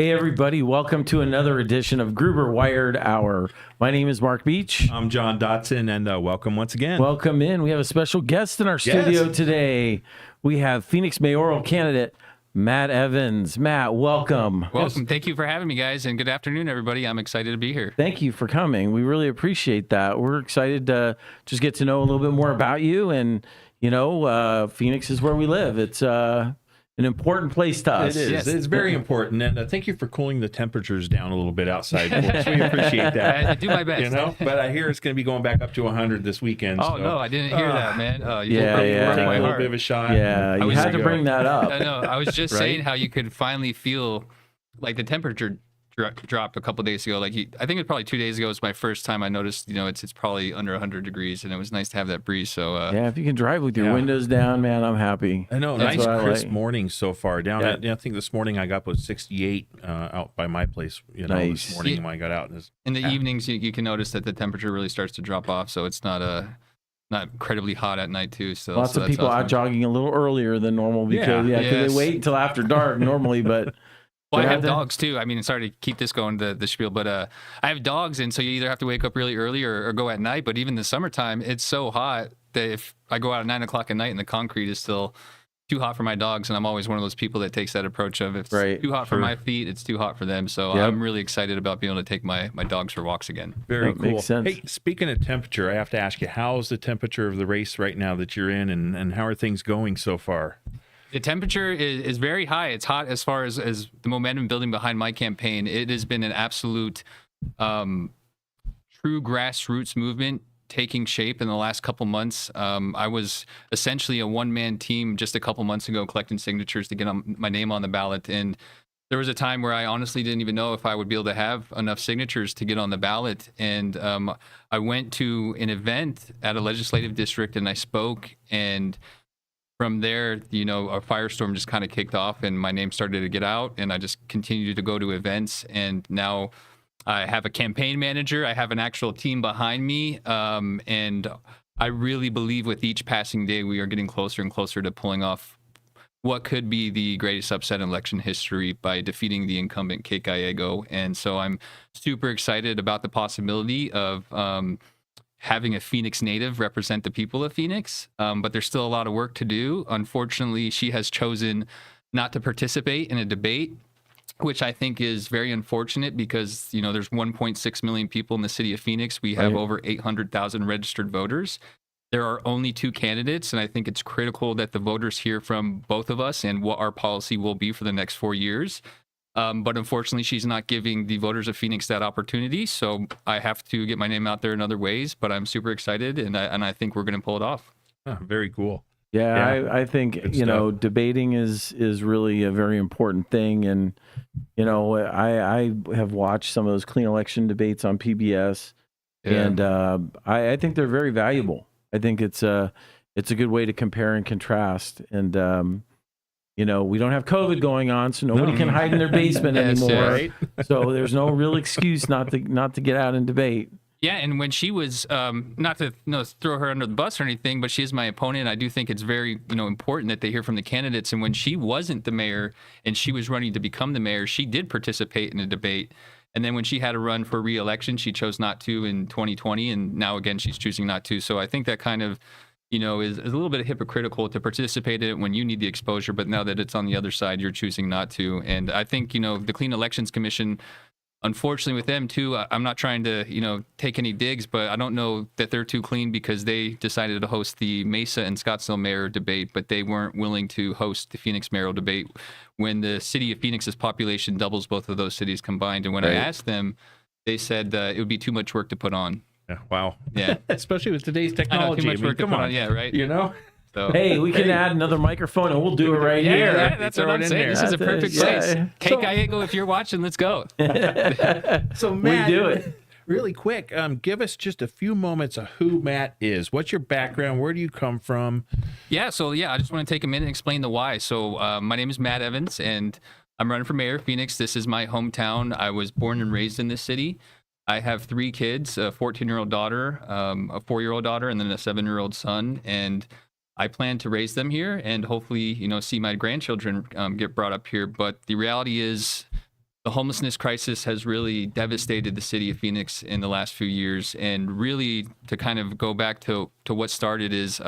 Hey, everybody. Welcome to another edition of Gruber Wired Hour. My name is Mark Beach. I'm John Dotson, and welcome once again. Welcome in. We have a special guest in our studio today. We have Phoenix mayoral candidate Matt Evans. Matt, welcome. Welcome. Thank you for having me, guys, and good afternoon, everybody. I'm excited to be here. Thank you for coming. We really appreciate that. We're excited to just get to know a little bit more about you. And, you know, Phoenix is where we live. It's an important place to us. It is. Yes. It's very important, and thank you for cooling the temperatures down a little bit outside for us. We appreciate that. I do my best. You know, but I hear it's going to be going back up to 100 this weekend. Oh, so. no, I didn't hear that, man. You Yeah, broke Take my a little heart. bit of a shot. Yeah, you had to bring that up. I know. I was just Right? saying how you could finally feel like the temperature dropped a couple days ago. Like I think it was probably 2 days ago was my first time I noticed, you know, it's probably under 100 degrees, and it was nice to have that breeze. So Yeah, if you can drive with your windows down, man, I'm happy. I know. That's Nice what I crisp like. morning so far. Down at, I think this morning I got up with 68 out by my place. You know, Nice. this morning when I got out. in the evenings, you can notice that the temperature really starts to drop off. So it's not incredibly hot at night too. So Lots so of that's people out awesome. jogging a little earlier than normal because Yeah. because Yes. they wait until after dark normally. But Well, I Yeah, have the- dogs too. I mean, sorry to keep this going, the spiel, but I have dogs, and so you either have to wake up really early or go at night. But even in the summertime, it's so hot that if I go out at 9 o'clock at night and the concrete is still too hot for my dogs, and I'm always one of those people that takes that approach of if it's Right. too hot for my feet, it's too hot for them. So Yep. I'm really excited about being able to take my dogs for walks again. Very That cool. makes sense. Hey, speaking of temperature, I have to ask you, how's the temperature of the race right now that you're in, and how are things going so far? The temperature is very high. It's hot as far as the momentum building behind my campaign. It has been an absolute true grassroots movement taking shape in the last couple months. I was essentially a one-man team just a couple months ago collecting signatures to get my name on the ballot. And there was a time where I honestly didn't even know if I would be able to have enough signatures to get on the ballot. And I went to an event at a legislative district and I spoke, and from there, you know, a firestorm just kind of kicked off and my name started to get out, and I just continued to go to events. And now I have a campaign manager. I have an actual team behind me. And I really believe with each passing day, we are getting closer and closer to pulling off what could be the greatest upset in election history by defeating the incumbent Kate Gallego. And so I'm super excited about the possibility of having a Phoenix native represent the people of Phoenix, but there's still a lot of work to do. Unfortunately, she has chosen not to participate in a debate, which I think is very unfortunate because, you know, there's 1.6 million people in the city of Phoenix. We have over 800,000 registered voters. There are only two candidates, and I think it's critical that the voters hear from both of us and what our policy will be for the next 4 years. But unfortunately, she's not giving the voters of Phoenix that opportunity. So I have to get my name out there in other ways. But I'm super excited, and I think we're going to pull it off. Oh, very cool. Yeah, I think Good you know debating is really a very important thing, and you know I have watched some of those clean election debates on PBS, and I think they're very valuable. I think it's a good way to compare and contrast, and you know, we don't have COVID going on, so nobody can hide in their basement anymore. Right? So there's no real excuse not to get out and debate. Yeah, and when she was, not to throw her under the bus or anything, but she is my opponent. I do think it's very important that they hear from the candidates. And when she wasn't the mayor and she was running to become the mayor, she did participate in a debate. And then when she had to run for re-election, she chose not to in 2020, and now again she's choosing not to. So I think that kind of is a little bit hypocritical to participate in it when you need the exposure, but now that it's on the other side, you're choosing not to. And I think, the Clean Elections Commission, unfortunately with them too, I'm not trying to, take any digs, but I don't know that they're too clean because they decided to host the Mesa and Scottsdale mayor debate, but they weren't willing to host the Phoenix mayoral debate when the city of Phoenix's population doubles both of those cities combined. And when I asked them, they said it would be too much work to put on. Yeah, wow. Yeah. Especially with today's I know, technology. too much work to come put on. on. Yeah, right. So, Hey, we can add another microphone and we'll do it right here. Yeah, that's what Throw it I'm in saying. there. This is a perfect place. Kate Gallego, if you're watching, let's go. So Matt, do it. Really quick, give us just a few moments of who Matt is. What's your background? Where do you come from? I just want to take a minute and explain the why. So my name is Matt Evans, and I'm running for mayor of Phoenix. This is my hometown. I was born and raised in this city. I have 3 kids, a 14-year-old daughter, a 4-year-old daughter, and then a 7-year-old son. And I plan to raise them here and hopefully, see my grandchildren get brought up here. But the reality is the homelessness crisis has really devastated the city of Phoenix in the last few years. And really, to kind of go back to what started is,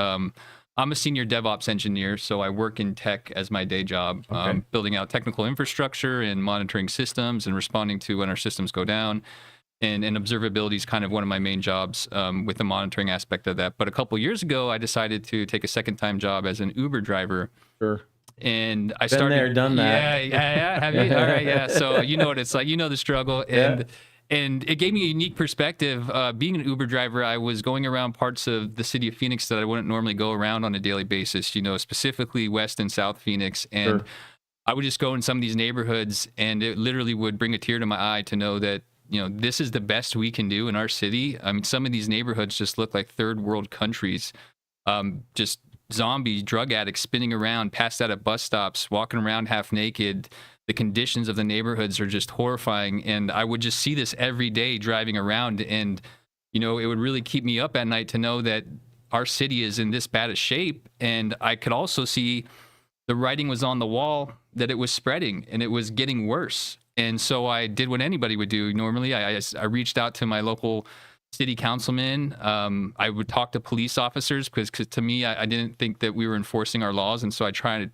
I'm a senior DevOps engineer, so I work in tech as my day job, building out technical infrastructure and monitoring systems and responding to when our systems go down. And observability is kind of one of my main jobs with the monitoring aspect of that. But a couple years ago, I decided to take a second-time job as an Uber driver. Sure. And I Been started there, done that. Yeah. Have you? All right, yeah. So you know what it's like. You know the struggle, Yeah. and it gave me a unique perspective. Being an Uber driver, I was going around parts of the city of Phoenix that I wouldn't normally go around on a daily basis. You know, specifically West and South Phoenix, and Sure. I would just go in some of these neighborhoods, and it literally would bring a tear to my eye to know that, you know, this is the best we can do in our city. I mean, some of these neighborhoods just look like third world countries. Just zombie drug addicts spinning around, passed out at bus stops, walking around half naked. The conditions of the neighborhoods are just horrifying. And I would just see this every day driving around. And, you know, it would really keep me up at night to know that our city is in this bad a shape. And I could also see the writing was on the wall that it was spreading and it was getting worse. And so I did what anybody would do. Normally, I reached out to my local city councilman. I would talk to police officers because to me, I didn't think that we were enforcing our laws. And so I tried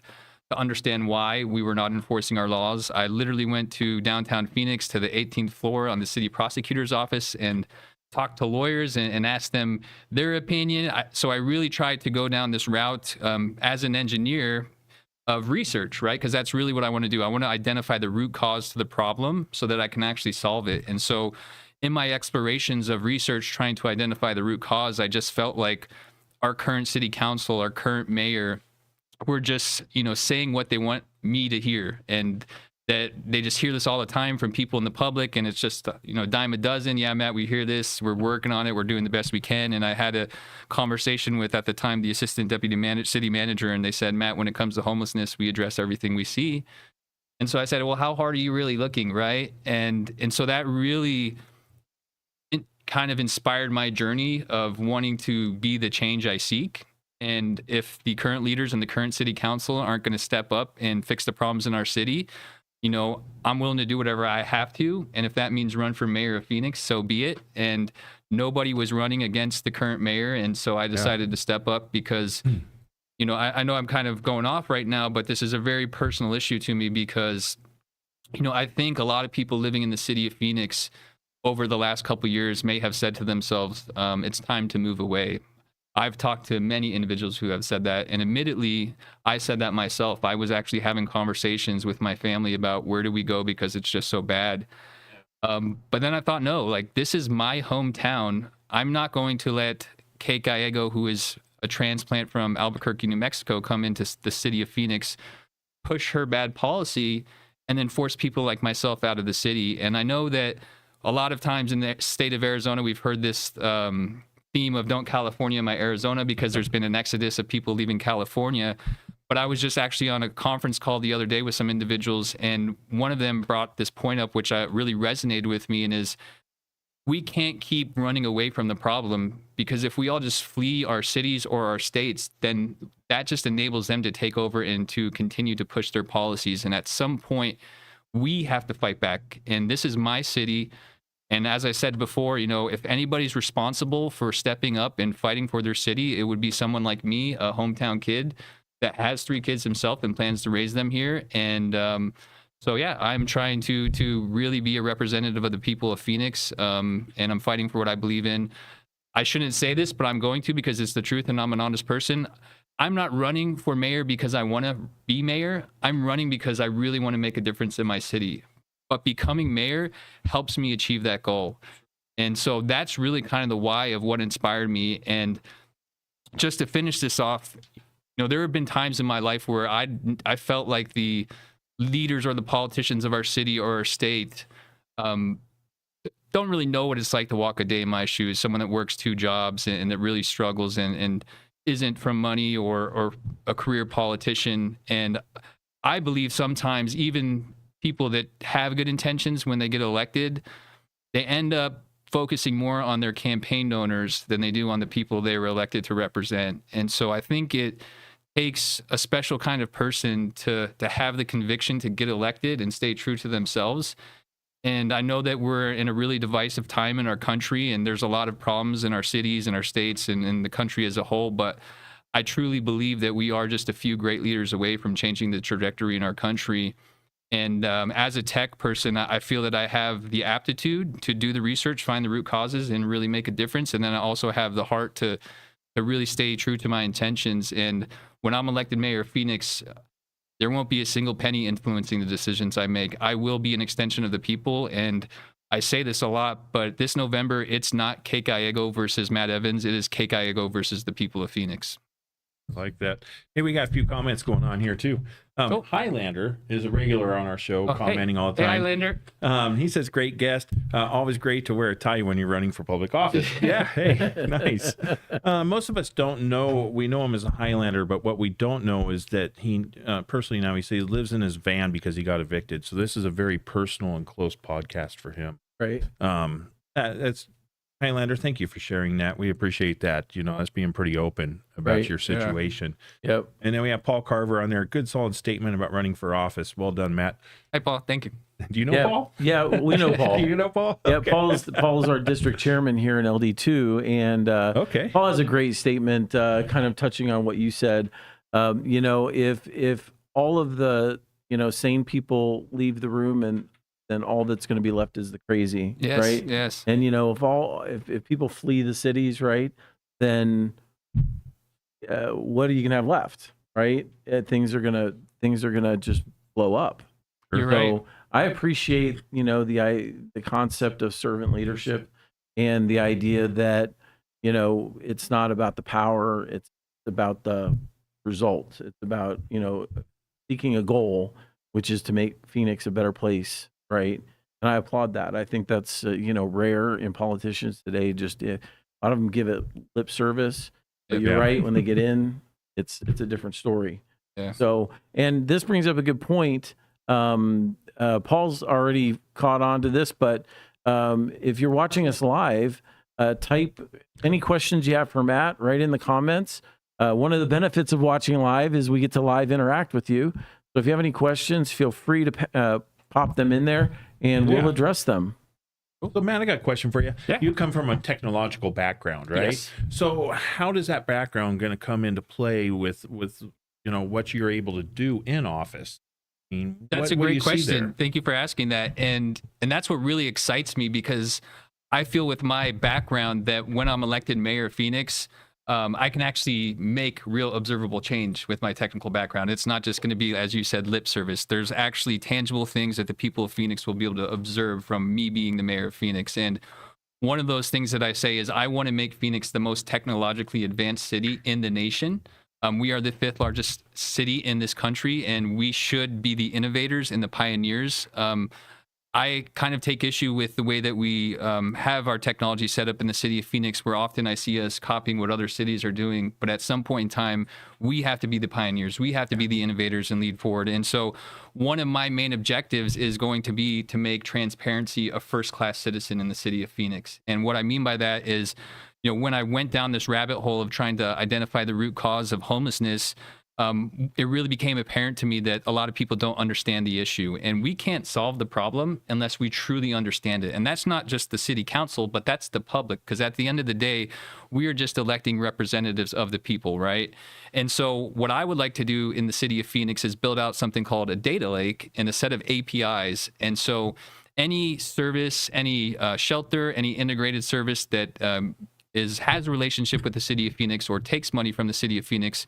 to understand why we were not enforcing our laws. I literally went to downtown Phoenix to the 18th floor on the city prosecutor's office and talked to lawyers and asked them their opinion. So I really tried to go down this route as an engineer of research, right? Because that's really what I want to do. I want to identify the root cause to the problem so that I can actually solve it. And so in my explorations of research trying to identify the root cause, I just felt like our current city council, our current mayor, were just, you know, saying what they want me to hear. And that they just hear this all the time from people in the public, and it's just, you know, dime a dozen. Yeah, Matt, we hear this. We're working on it. We're doing the best we can. And I had a conversation with, at the time, the assistant deputy city manager, and they said, Matt, when it comes to homelessness, we address everything we see. And so I said, well, how hard are you really looking, right? And so that really kind of inspired my journey of wanting to be the change I seek. And if the current leaders and the current city council aren't going to step up and fix the problems in our city, you know, I'm willing to do whatever I have to. And if that means run for mayor of Phoenix, so be it. And nobody was running against the current mayor. And so I decided to step up because, you know, I know I'm kind of going off right now, but this is a very personal issue to me because, you know, I think a lot of people living in the city of Phoenix over the last couple of years may have said to themselves, it's time to move away. I've talked to many individuals who have said that, and admittedly, I said that myself. I was actually having conversations with my family about where do we go because it's just so bad. But then I thought, no, like, this is my hometown. I'm not going to let Kate Gallego, who is a transplant from Albuquerque, New Mexico, come into the city of Phoenix, push her bad policy, and then force people like myself out of the city. And I know that a lot of times in the state of Arizona, we've heard this theme of don't California my Arizona because there's been an exodus of people leaving California. But I was just actually on a conference call the other day with some individuals, and one of them brought this point up, which really resonated with me, and is we can't keep running away from the problem, because if we all just flee our cities or our states, then that just enables them to take over and to continue to push their policies. And at some point, we have to fight back. And this is my city. And as I said before, you know, if anybody's responsible for stepping up and fighting for their city, it would be someone like me, a hometown kid that has 3 kids himself and plans to raise them here. And so, yeah, I'm trying to really be a representative of the people of Phoenix, and I'm fighting for what I believe in. I shouldn't say this, but I'm going to because it's the truth and I'm an honest person. I'm not running for mayor because I want to be mayor. I'm running because I really want to make a difference in my city. But becoming mayor helps me achieve that goal. And so that's really kind of the why of what inspired me. And just to finish this off, you know, there have been times in my life where I felt like the leaders or the politicians of our city or our state don't really know what it's like to walk a day in my shoes. Someone that works 2 jobs and that really struggles and isn't from money or a career politician. And I believe sometimes even people that have good intentions, when they get elected, they end up focusing more on their campaign donors than they do on the people they were elected to represent. And so I think it takes a special kind of person to have the conviction to get elected and stay true to themselves And I know that we're in a really divisive time in our country, and there's a lot of problems in our cities and our states and in the country as a whole. But I truly believe that we are just a few great leaders away from changing the trajectory in our country. And as a tech person, I feel that I have the aptitude to do the research, find the root causes, and really make a difference. And then I also have the heart to really stay true to my intentions. And when I'm elected mayor of Phoenix, there won't be a single penny influencing the decisions I make. I will be an extension of the people. And I say this a lot, but this November, it's not Kate Gallego versus Matt Evans. It is Kate Gallego versus the people of Phoenix. Like that. Hey, we got a few comments going on here too. Cool. Highlander is a regular on our show, commenting all the Hey, time. Highlander. He says, great guest. Always great to wear a tie when you're running for public office. Yeah. Hey, nice. Most of us don't know. We know him as a Highlander, but what we don't know is that he personally now he says he lives in his van because he got evicted. So this is a very personal and close podcast for him. Right. That's Highlander. Thank you for sharing that. We appreciate that. You know, us being pretty open about Right. your situation. Yeah. Yep. And then we have Paul Carver on there. Good, solid statement about running for office. Well done, Matt. Hi, Paul. Thank you. Do you know Yeah. Paul? Yeah, we know Paul. Do you know Paul? Yeah, Okay. Paul's our district chairman here in LD2, and Okay. Paul has a great statement, kind of touching on what you said. You know, if all of the sane people leave the room, and then all that's going to be left is the crazy, Yes. right? Yes. And if people flee the cities, right, then what are you gonna have left, right? Things are gonna just blow up. You're So right. I appreciate, the concept of servant leadership and the idea that, it's not about the power, it's about the result. It's about, seeking a goal, which is to make Phoenix a better place, right? And I applaud that. I think that's, rare in politicians today. Just a lot of them give it lip service, but you're Yeah. right. When they get in, it's a different story. Yeah. So, and this brings up a good point. Paul's already caught on to this, but if you're watching us live, type any questions you have for Matt right in the comments. One of the benefits of watching live is we get to live interact with you. So if you have any questions, feel free to pop them in there, and we'll Yeah. address them. So, Matt, I got a question for you. Yeah. You come from a technological background, right? Yes. So how does that background going to come into play with what you're able to do in office? I mean, That's what a do great you see question. there? Thank you for asking that. And that's what really excites me, because I feel with my background that when I'm elected mayor of Phoenix, I can actually make real observable change with my technical background. It's not just going to be, as you said, lip service. There's actually tangible things that the people of Phoenix will be able to observe from me being the mayor of Phoenix. And one of those things that I say is I want to make Phoenix the most technologically advanced city in the nation. We are the 5th largest city in this country, and we should be the innovators and the pioneers. I kind of take issue with the way that we have our technology set up in the city of Phoenix, where often I see us copying what other cities are doing. But at some point in time, we have to be the pioneers. We have to be the innovators and lead forward. And so one of my main objectives is going to be to make transparency a first-class citizen in the city of Phoenix. And what I mean by that is, when I went down this rabbit hole of trying to identify the root cause of homelessness, it really became apparent to me that a lot of people don't understand the issue, and we can't solve the problem unless we truly understand it. And that's not just the city council, but that's the public, because at the end of the day, we are just electing representatives of the people, right? And so what I would like to do in the city of Phoenix is build out something called a data lake and a set of APIs. And so any service, any shelter, any integrated service that has a relationship with the city of Phoenix or takes money from the city of Phoenix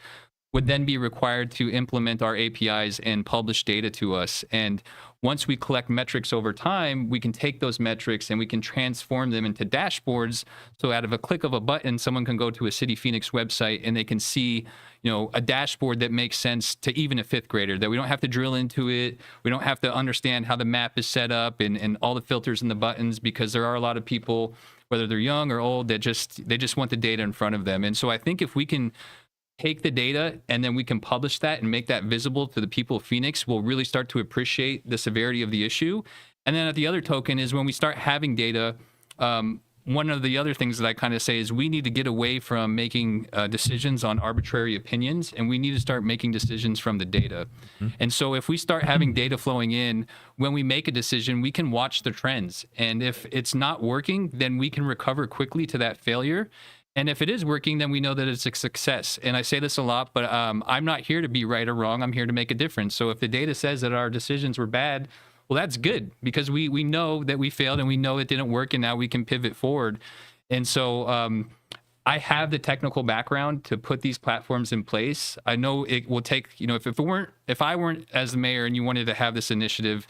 would then be required to implement our APIs and publish data to us. And once we collect metrics over time, we can take those metrics and we can transform them into dashboards. So out of a click of a button, someone can go to a City Phoenix website and they can see, a dashboard that makes sense to even a 5th grader, that we don't have to drill into it. We don't have to understand how the map is set up and all the filters and the buttons, because there are a lot of people, whether they're young or old, that they just want the data in front of them. And so I think if we can take the data and then we can publish that and make that visible to the people of Phoenix, we'll really start to appreciate the severity of the issue. And then at the other token is when we start having data, one of the other things that I kind of say is we need to get away from making decisions on arbitrary opinions, and we need to start making decisions from the data. And so if we start having data flowing in, when we make a decision, we can watch the trends. And if it's not working, then we can recover quickly to that failure. And if it is working, then we know that it's a success. And I say this a lot, but I'm not here to be right or wrong. I'm here to make a difference. So if the data says that our decisions were bad, well, that's good, because we know that we failed and we know it didn't work, and now we can pivot forward. And so I have the technical background to put these platforms in place. I know it will take, if I weren't as the mayor and you wanted to have this initiative,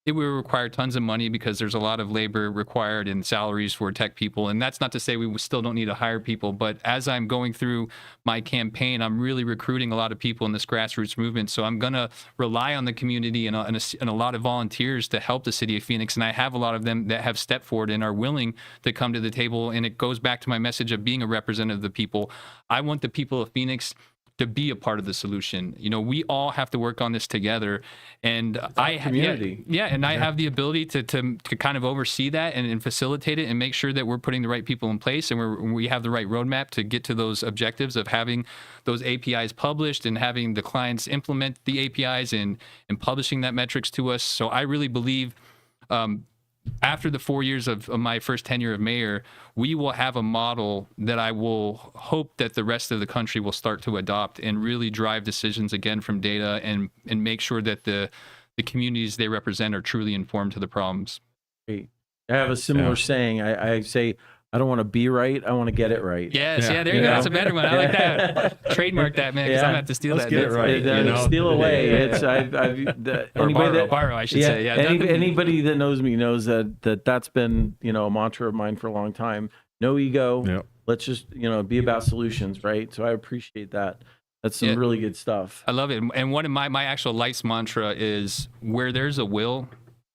it would require tons of money, because there's a lot of labor required and salaries for tech people. And that's not to say we still don't need to hire people. But as I'm going through my campaign, I'm really recruiting a lot of people in this grassroots movement. So I'm going to rely on the community and a lot of volunteers to help the city of Phoenix. And I have a lot of them that have stepped forward and are willing to come to the table. And it goes back to my message of being a representative of the people. I want the people of Phoenix to be a part of the solution. We all have to work on this together, and I have the ability to kind of oversee that and facilitate it and make sure that we're putting the right people in place, and we have the right roadmap to get to those objectives of having those APIs published and having the clients implement the APIs and publishing that metrics to us. So I really believe after the 4 years of my first tenure of mayor, we will have a model that I will hope that the rest of the country will start to adopt and really drive decisions again from data and make sure that the communities they represent are truly informed to the problems. I have a similar saying. I say, I don't want to be right. I want to get it right. Yes. Yeah. There you go. That's a better one. I like that. Trademark that, man, because I'm going to have to steal that. Get it right. Steal away. It's borrow, I should say. Yeah. Anybody that knows me knows that's been, a mantra of mine for a long time. No ego. Yep. Let's just, be about solutions. Right. So I appreciate that. That's some really good stuff. I love it. And one of my actual life's mantra is, where there's a will,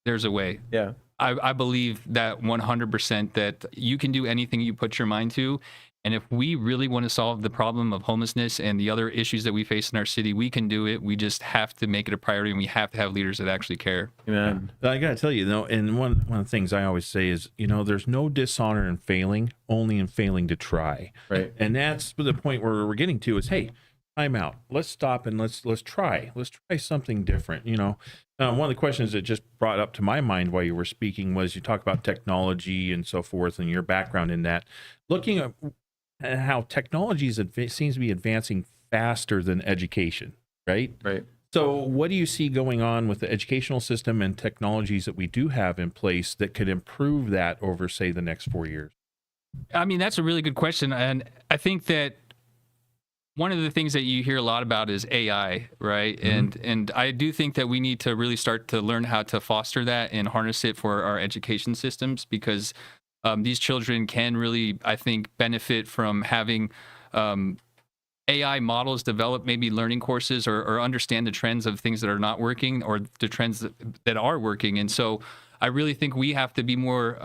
there's a way. Yeah. I believe that 100%, that you can do anything you put your mind to. And if we really want to solve the problem of homelessness and the other issues that we face in our city, we can do it. We just have to make it a priority, and we have to have leaders that actually care. Amen. I got to tell you, and one of the things I always say is, there's no dishonor in failing, only in failing to try. Right. And that's the point where we're getting to is, hey, time out. Let's stop and let's try. Let's try something different. One of the questions that just brought up to my mind while you were speaking was, you talk about technology and so forth and your background in that. Looking at how technology seems to be advancing faster than education, right? Right. So what do you see going on with the educational system and technologies that we do have in place that could improve that over, say, the next 4 years? I mean, that's a really good question. And I think that one of the things that you hear a lot about is AI, right? Mm-hmm. And I do think that we need to really start to learn how to foster that and harness it for our education systems, because these children can really, I think, benefit from having AI models develop maybe learning courses or understand the trends of things that are not working or the trends that are working. And so I really think we have to be more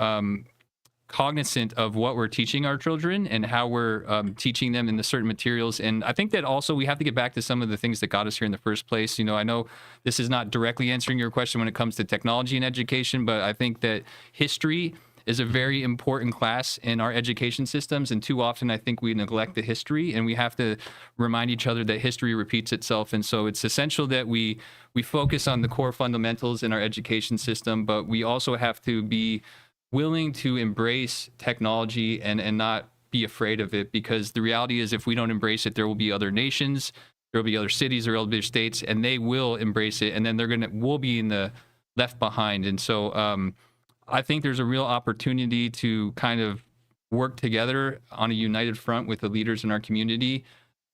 cognizant of what we're teaching our children and how we're teaching them in the certain materials. And I think that also we have to get back to some of the things that got us here in the first place. I know this is not directly answering your question when it comes to technology and education, but I think that history is a very important class in our education systems. And too often, I think we neglect the history, and we have to remind each other that history repeats itself. And so it's essential that we focus on the core fundamentals in our education system, but we also have to be willing to embrace technology and not be afraid of it, because the reality is, if we don't embrace it, there will be other nations, there will be other cities or other states, and they will embrace it, and then we'll be in the left behind. And so I think there's a real opportunity to kind of work together on a united front with the leaders in our community.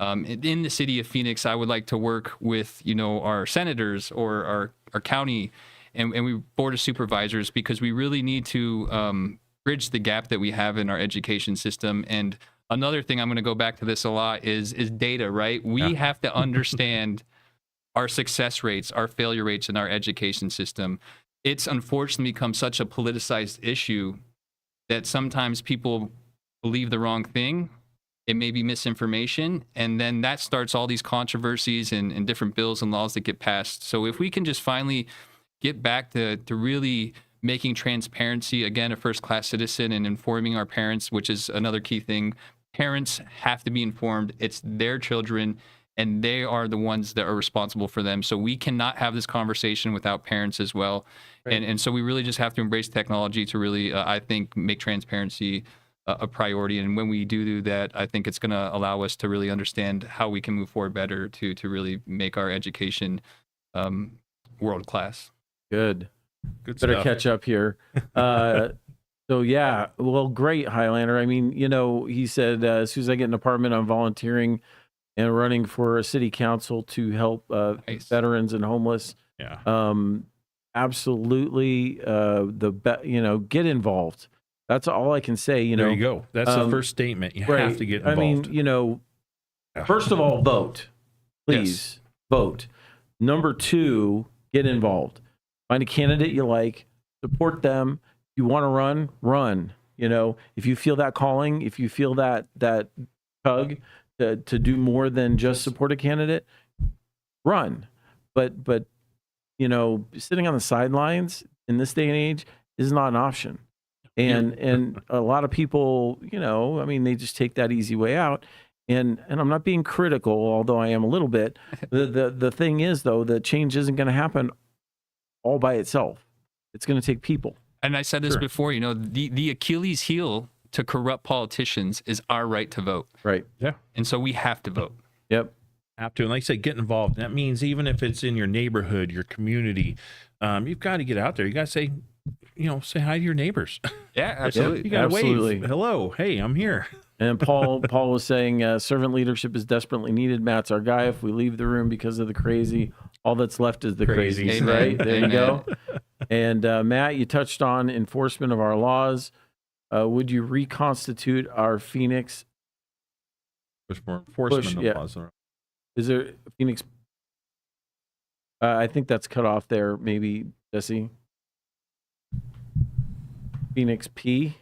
In the city of Phoenix, I would like to work with, our senators or our county and we board of supervisors, because we really need to bridge the gap that we have in our education system. And another thing, I'm going to go back to this a lot, is data, right? We have to understand our success rates, our failure rates in our education system. It's unfortunately become such a politicized issue that sometimes people believe the wrong thing. It may be misinformation, and then that starts all these controversies and different bills and laws that get passed. So if we can just finally get back to really making transparency, again, a first-class citizen, and informing our parents, which is another key thing. Parents have to be informed. It's their children, and they are the ones that are responsible for them. So we cannot have this conversation without parents as well. Right. And so we really just have to embrace technology to really, I think, make transparency a priority. And when we do that, I think it's going to allow us to really understand how we can move forward better to really make our education world class. Good. Good Better stuff. catch up here. So yeah, well, great, Highlander. I mean, he said, as soon as I get an apartment, I'm volunteering and running for a city council to help Nice. veterans and homeless. Yeah. Absolutely. Get involved. That's all I can say. There you go. That's the first statement. You right. have to get involved. I mean, first of all, vote. Please vote. Number 2, get involved. Find a candidate you like, support them. If you want to run. If you feel that calling, if you feel that tug to do more than just support a candidate, run. But sitting on the sidelines in this day and age is not an option. And a lot of people, they just take that easy way out. And I'm not being critical, although I am a little bit. The thing is, though, that change isn't going to happen all by itself. It's going to take people. And I said this Sure. before, the Achilles heel to corrupt politicians is our right to vote. Right. Yeah. And so we have to vote. Yep. Have to. And like I say, get involved. That means even if it's in your neighborhood, your community, you've got to get out there. You got to say hi to your neighbors. Yeah, absolutely. You got to Absolutely. wave. Hello. Hey, I'm here. And Paul was saying servant leadership is desperately needed. Matt's our guy. If we leave the room because of the crazy, all that's left is the Crazy. crazies, Amen. right? There Amen. you go. And Matt, you touched on enforcement of our laws. Would you reconstitute our Phoenix? Push for enforcement Push, of yeah. laws. Is there Phoenix? I think that's cut off there. Maybe Jesse. Phoenix P.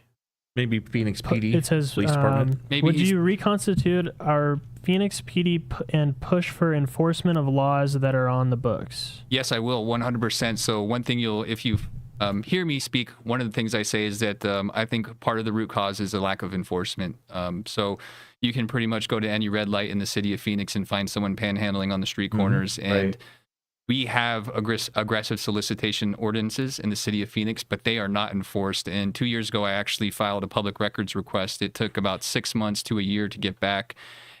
Maybe Phoenix PD. It says, Police Department. Maybe would he's- you reconstitute our Phoenix PD and push for enforcement of laws that are on the books? Yes, I will, 100%. So one thing if you hear me speak, one of the things I say is that I think part of the root cause is a lack of enforcement. So you can pretty much go to any red light in the city of Phoenix and find someone panhandling on the street corners. And right. we have aggressive solicitation ordinances in the city of Phoenix, but they are not enforced. And 2 years ago, I actually filed a public records request. It took about 6 months to a year to get back.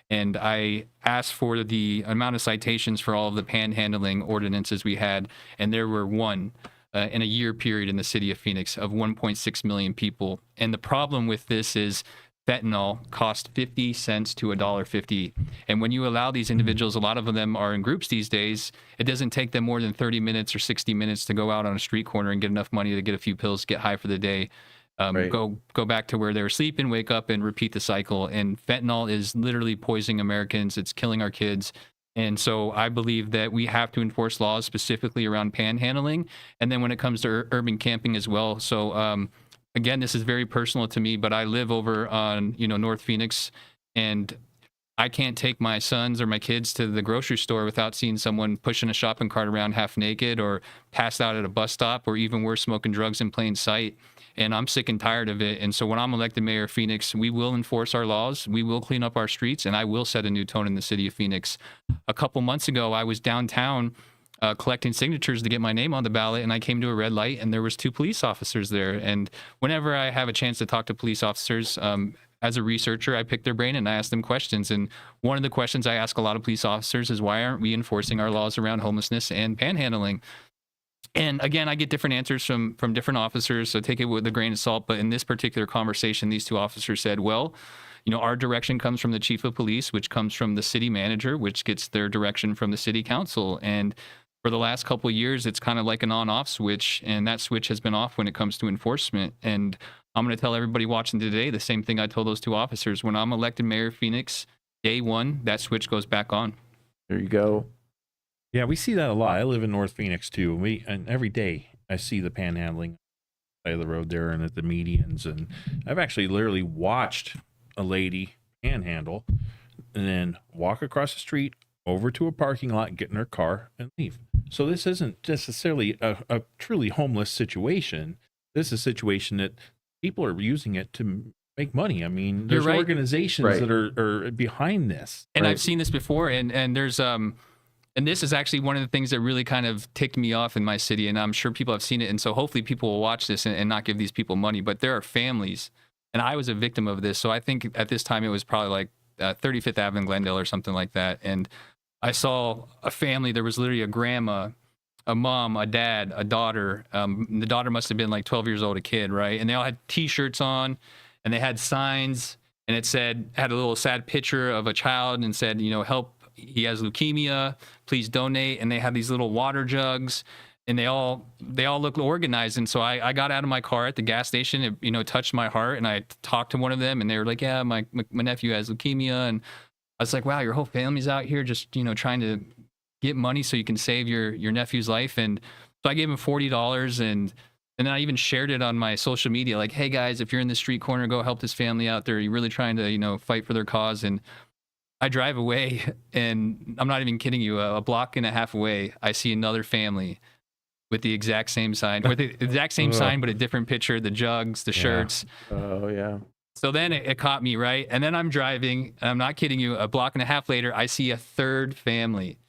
And I asked for the amount of citations for all of the panhandling ordinances we had, and there were one in a year period in the city of Phoenix of 1.6 million people. And the problem with this is fentanyl cost 50 cents to $1.50. And when you allow these individuals, a lot of them are in groups these days, it doesn't take them more than 30 minutes or 60 minutes to go out on a street corner and get enough money to get a few pills, get high for the day. Right. Go back to where they were sleeping, wake up, and repeat the cycle. And fentanyl is literally poisoning Americans. It's killing our kids. And so I believe that we have to enforce laws specifically around panhandling. And then when it comes to urban camping as well. So again, this is very personal to me, but I live over on North Phoenix, and I can't take my sons or my kids to the grocery store without seeing someone pushing a shopping cart around half naked or passed out at a bus stop, or even worse, smoking drugs in plain sight. And I'm sick and tired of it. And so when I'm elected mayor of Phoenix, we will enforce our laws. We will clean up our streets, and I will set a new tone in the city of Phoenix. A couple months ago, I was downtown collecting signatures to get my name on the ballot, and I came to a red light, and there was 2 police officers there. And whenever I have a chance to talk to police officers, as a researcher, I pick their brain and I ask them questions. And one of the questions I ask a lot of police officers is, why aren't we enforcing our laws around homelessness and panhandling? And again, I get different answers from different officers, so take it with a grain of salt. But in this particular conversation, these 2 officers said, well, our direction comes from the chief of police, which comes from the city manager, which gets their direction from the city council. And for the last couple of years, it's kind of like an on-off switch, and that switch has been off when it comes to enforcement. And I'm going to tell everybody watching today the same thing I told those 2 officers. When I'm elected mayor of Phoenix, day 1, that switch goes back on. There you go. Yeah, we see that a lot. I live in North Phoenix too. And every day I see the panhandling side of the road there and at the medians. And I've actually literally watched a lady panhandle and then walk across the street over to a parking lot, get in her car, and leave. So this isn't necessarily a truly homeless situation. this is a situation that people are using it to make money. I mean, You're there's right. organizations Right. that are behind this. And Right. I've seen this before, and there's and this is actually one of the things that really kind of ticked me off in my city, and I'm sure people have seen it, and so hopefully people will watch this and not give these people money. But there are families, and I was a victim of this, so I think at this time it was probably like 35th Avenue in Glendale or something like that, and I saw a family. There was literally a grandma, a mom, a dad, a daughter. The daughter must have been like 12 years old, a kid, right? And they all had T-shirts on, and they had signs, and it had a little sad picture of a child, and said, help. He has leukemia. Please donate. And they had these little water jugs, and they all look organized. And so I got out of my car at the gas station. It touched my heart, and I talked to one of them, and they were like, "Yeah, my nephew has leukemia." And I was like, "Wow, your whole family's out here just trying to get money so you can save your nephew's life." And so I gave him $40, and then I even shared it on my social media, like, "Hey guys, if you're in the street corner, go help this family out there. You're really trying to fight for their cause." And I drive away, and I'm not even kidding you, a block and a half away, I see another family with the exact same sign, but a different picture, the jugs, the shirts. Oh yeah. So then it caught me, right? And then I'm driving, and I'm not kidding you, a block and a half later, I see a third family.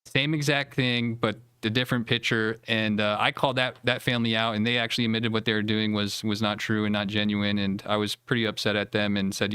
Same exact thing, but the different picture. And I called that family out, and they actually admitted what they were doing was not true and not genuine. And I was pretty upset at them and said,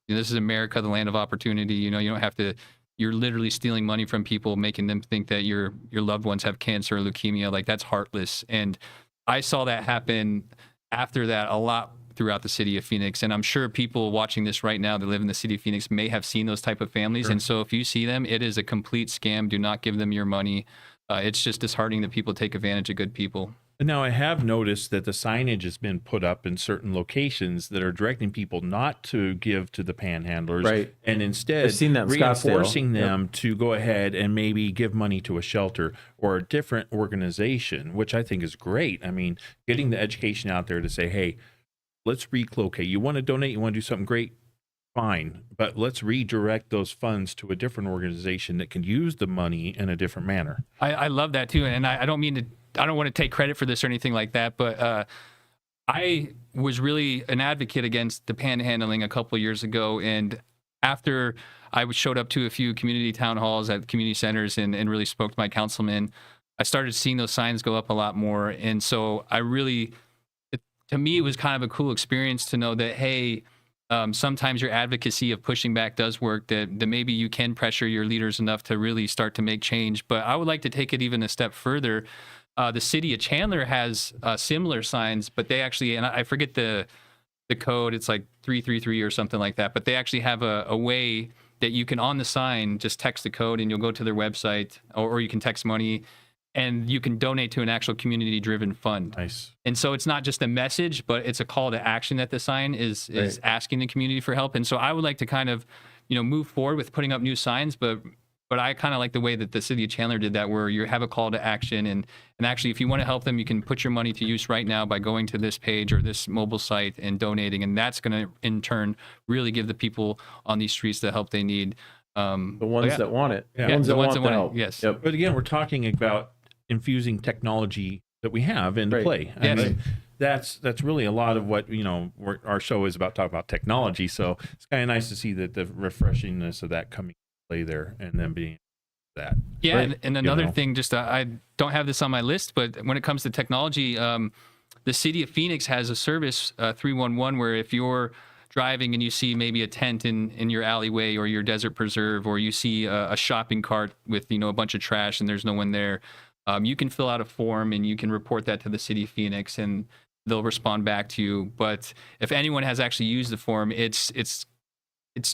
this is America, the land of opportunity. You don't have to, you're literally stealing money from people, making them think that your loved ones have cancer or leukemia. Like, that's heartless. And I saw that happen after that a lot throughout the city of Phoenix. And I'm sure people watching this right now that live in the city of Phoenix may have seen those type of families. Sure. And so if you see them, it is a complete scam. Do not give them your money. It's just disheartening that people take advantage of good people. Now, I have noticed that the signage has been put up in certain locations that are directing people not to give to the panhandlers, Right. and instead I've seen that in reinforcing Scottsdale. them to go ahead and maybe give money to a shelter or a different organization, which I think is great. I mean, getting the education out there to say, hey, let's relocate. You want to donate, you want to do something great, fine, but let's redirect those funds to a different organization that can use the money in a different manner. I love that too. And I don't want to take credit for this or anything like that, but I was really an advocate against the panhandling a couple of years ago. And after I showed up to a few community town halls at community centers and really spoke to my councilman, I started seeing those signs go up a lot more. And so to me, it was kind of a cool experience to know that, hey, sometimes your advocacy of pushing back does work, that maybe you can pressure your leaders enough to really start to make change. But I would like to take it even a step further. The city of Chandler has similar signs, but they actually, and I forget the code, it's like 333 or something like that, but they actually have a way that you can, on the sign, just text the code and you'll go to their website, or you can text money, and you can donate to an actual community-driven fund. Nice. And so it's not just a message, but it's a call to action that the sign is asking the community for help. And so I would like to kind of, move forward with putting up new signs, but I kind of like the way that the city of Chandler did that, where you have a call to action, and actually, if you want to help them, you can put your money to use right now by going to this page or this mobile site and donating, and that's going to in turn really give the people on these streets the help they need. The ones that want it. Yeah. The ones the that ones want that the want it, help. yes. Yep. But again, we're talking about infusing technology that we have into Right. play. I Yes. mean, that's really a lot of what our show is about, talking about technology. So it's kind of nice to see that the refreshingness of that coming to play there, and then being that. Yeah, Right. and another You know. thing, just I don't have this on my list, but when it comes to technology, the city of Phoenix has a service, 311, where if you're driving and you see maybe a tent in your alleyway or your desert preserve, or you see a shopping cart with a bunch of trash and there's no one there, you can fill out a form and you can report that to the city of Phoenix, and they'll respond back to you. But if anyone has actually used the form, it's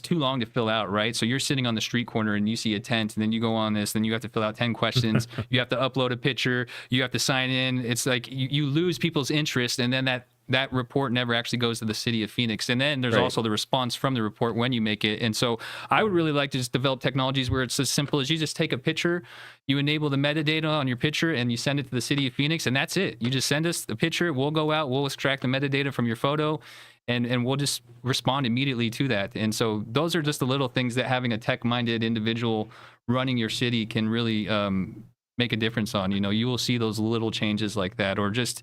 too long to fill out, right? So you're sitting on the street corner and you see a tent, and then you go on this, then you have to fill out 10 questions. You have to upload a picture. You have to sign in. It's like you lose people's interest, and then that report never actually goes to the city of Phoenix. And then there's Right. also the response from the report when you make it. And so I would really like to just develop technologies where it's as simple as you just take a picture, you enable the metadata on your picture, and you send it to the city of Phoenix, and that's it. You just send us the picture. We'll go out, we'll extract the metadata from your photo, and we'll just respond immediately to that. And so those are just the little things that having a tech-minded individual running your city can really make a difference on. You will see those little changes like that, or just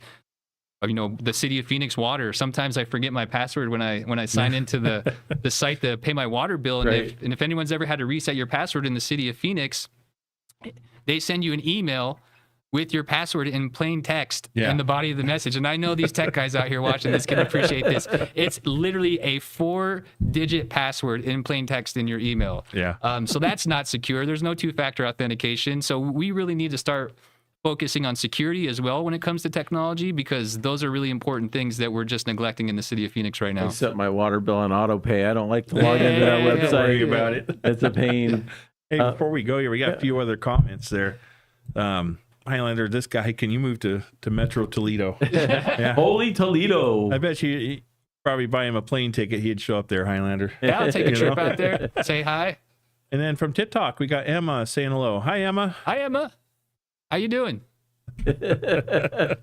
the city of Phoenix water. Sometimes I forget my password when I sign into the site to pay my water bill. And, Right. if anyone's ever had to reset your password in the city of Phoenix, they send you an email with your password in plain text in the body of the message. And I know these tech guys out here watching this can appreciate this. It's literally a 4-digit password in plain text in your email. Yeah. So that's not secure. There's no 2-factor authentication. So we really need to start focusing on security as well when it comes to technology, because those are really important things that we're just neglecting in the city of Phoenix right now. I set my water bill on auto pay. I don't like to log into that website. Don't worry about it. It's a pain. Hey, before we go here, we got a few other comments there. Highlander, this guy, can you move to Metro Toledo? Yeah. Holy Toledo. I bet you probably buy him a plane ticket. He'd show up there, Highlander. Yeah, I'll take a You trip know? out there, say hi. And then from TikTok, we got Emma saying hello. Hi, Emma. Hi, Emma. How you doing? So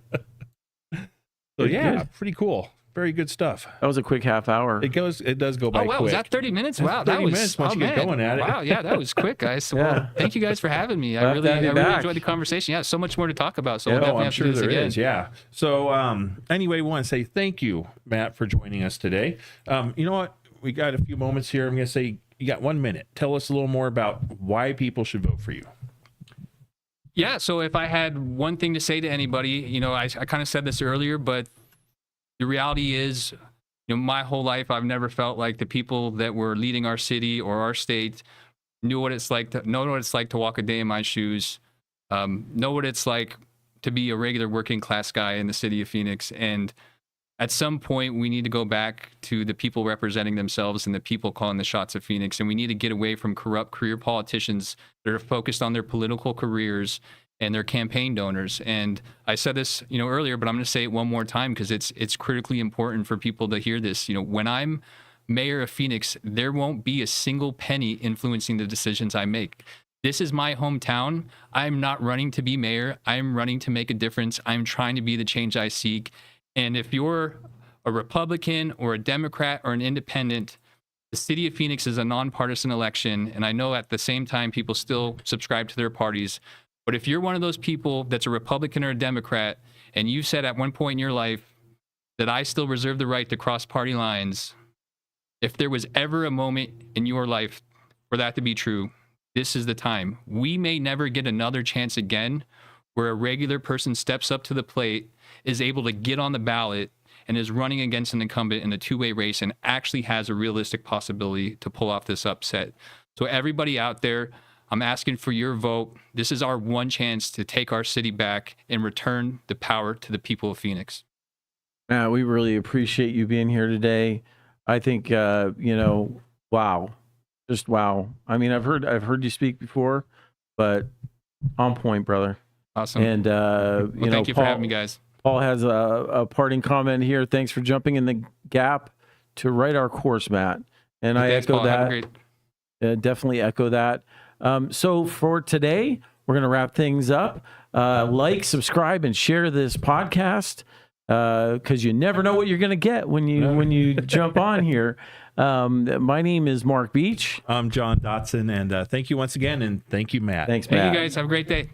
yeah, pretty cool. Very good stuff. That was a quick half hour. It does go by Oh, wow. quick. Was that 30 minutes? That's Wow. 30 That was, minutes once oh, you get man. going at it. Wow. Yeah, that was quick, guys. Yeah. Well, thank you guys for having me. I We'll have to have you really back. enjoyed the conversation. Yeah, so much more to talk about. So we'll Oh, definitely I'm have sure to do this there again. is. Yeah. So anyway, we want to say thank you, Matt, for joining us today. You know what? We got a few moments here. I'm going to say you got 1 minute. Tell us a little more about why people should vote for you. Yeah, so if I had one thing to say to anybody, I kind of said this earlier, but the reality is, my whole life I've never felt like the people that were leading our city or our state know what it's like to walk a day in my shoes, know what it's like to be a regular working class guy in the city of Phoenix. And at some point, we need to go back to the people representing themselves and the people calling the shots of Phoenix. And we need to get away from corrupt career politicians that are focused on their political careers and their campaign donors. And I said this, earlier, but I'm going to say it one more time because it's critically important for people to hear this. When I'm mayor of Phoenix, there won't be a single penny influencing the decisions I make. This is my hometown. I'm not running to be mayor. I'm running to make a difference. I'm trying to be the change I seek. And if you're a Republican or a Democrat or an independent, the city of Phoenix is a nonpartisan election. And I know at the same time, people still subscribe to their parties. But if you're one of those people that's a Republican or a Democrat, and you said at one point in your life that I still reserve the right to cross party lines, if there was ever a moment in your life for that to be true, this is the time. We may never get another chance again where a regular person steps up to the plate, is able to get on the ballot, and is running against an incumbent in a two-way race and actually has a realistic possibility to pull off this upset. So everybody out there, I'm asking for your vote. This is our one chance to take our city back and return the power to the people of Phoenix. Matt, we really appreciate you being here today. I think, wow, just wow. I mean, I've heard you speak before, but on point, brother. Awesome. And thank you for having me, guys. Paul has a parting comment here. Thanks for jumping in the gap to write our course, Matt. And I Thanks, echo Paul. Have a that. great... Definitely echo that. So for today, we're going to wrap things up. Like, subscribe, and share this podcast because you never know what you're going to get when you jump on here. My name is Mark Beach. I'm John Dotson, and thank you once again, and thank you, Matt. Thanks, Matt. Thank you, guys. Have a great day.